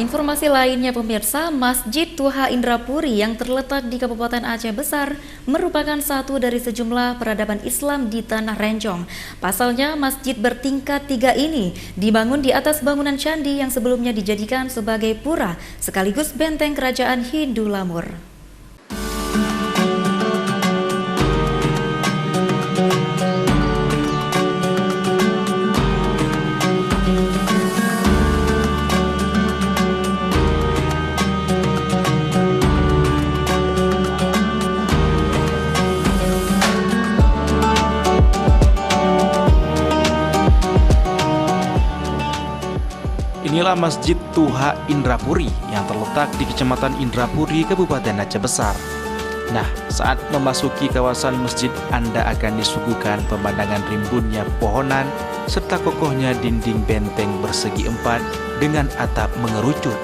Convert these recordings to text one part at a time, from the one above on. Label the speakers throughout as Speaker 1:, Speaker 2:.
Speaker 1: Informasi lainnya pemirsa, Masjid Tuha Indrapuri yang terletak di Kabupaten Aceh Besar merupakan satu dari sejumlah peradaban Islam di Tanah Rencong. Pasalnya, masjid bertingkat 3 ini dibangun di atas bangunan candi yang sebelumnya dijadikan sebagai pura sekaligus benteng kerajaan Hindu Lamur.
Speaker 2: Inilah Masjid Tuha Indrapuri yang terletak di Kecamatan Indrapuri, Kabupaten Aceh Besar. Nah, saat memasuki kawasan masjid, Anda akan disuguhkan pemandangan rimbunnya pohonan serta kokohnya dinding benteng bersegi empat dengan atap mengerucut.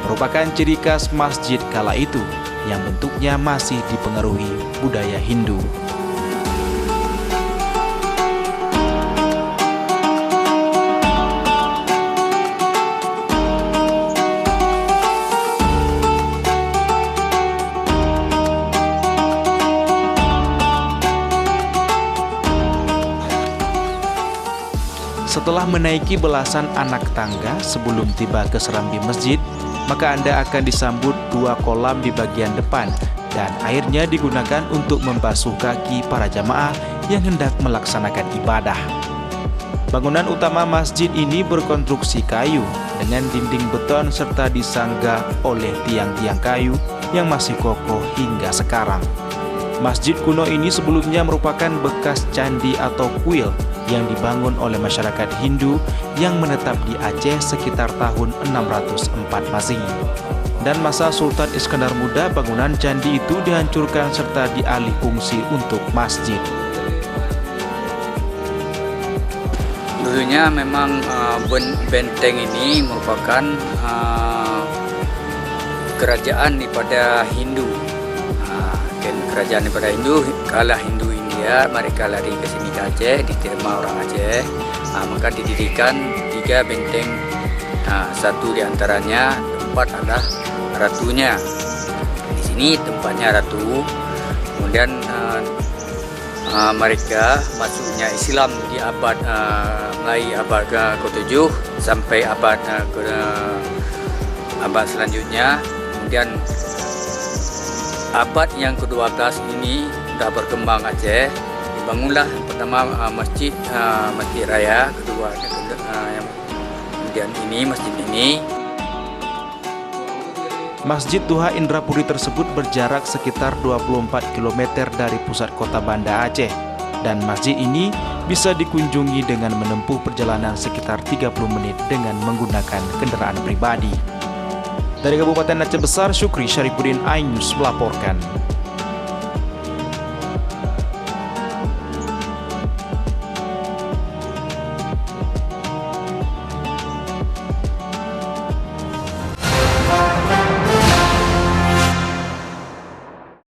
Speaker 2: Merupakan ciri khas masjid kala itu yang bentuknya masih dipengaruhi budaya Hindu. Setelah menaiki belasan anak tangga sebelum tiba ke serambi masjid, maka Anda akan disambut 2 kolam di bagian depan dan airnya digunakan untuk membasuh kaki para jamaah yang hendak melaksanakan ibadah. Bangunan utama masjid ini berkonstruksi kayu dengan dinding beton serta disangga oleh tiang-tiang kayu yang masih kokoh hingga sekarang. Masjid kuno ini sebelumnya merupakan bekas candi atau kuil yang dibangun oleh masyarakat Hindu yang menetap di Aceh sekitar tahun 604 Masehi. Dan masa Sultan Iskandar Muda, bangunan candi itu dihancurkan serta dialih fungsi untuk masjid.
Speaker 3: Dulunya memang benteng ini merupakan kerajaan daripada Hindu. Kerajaan daripada Hindu, kalah Hindu India, mereka lari ke sini ke Aceh, diterima orang Aceh, maka didirikan 3 benteng. Satu di antaranya tempat adalah ratunya. Di sini tempatnya ratu. Kemudian mereka masuknya Islam di abad mulai abad ke-7 sampai abad abad selanjutnya. Kemudian abad yang ke-12 ini sudah berkembang Aceh, dibangunlah pertama masjid raya, kedua kemudian ini masjid ini.
Speaker 2: Masjid Tuha Indrapuri tersebut berjarak sekitar 24 km dari pusat kota Banda Aceh, dan masjid ini bisa dikunjungi dengan menempuh perjalanan sekitar 30 menit dengan menggunakan kendaraan pribadi. Dari Kabupaten Aceh Besar, Syukri Syarifuddin, iNews melaporkan.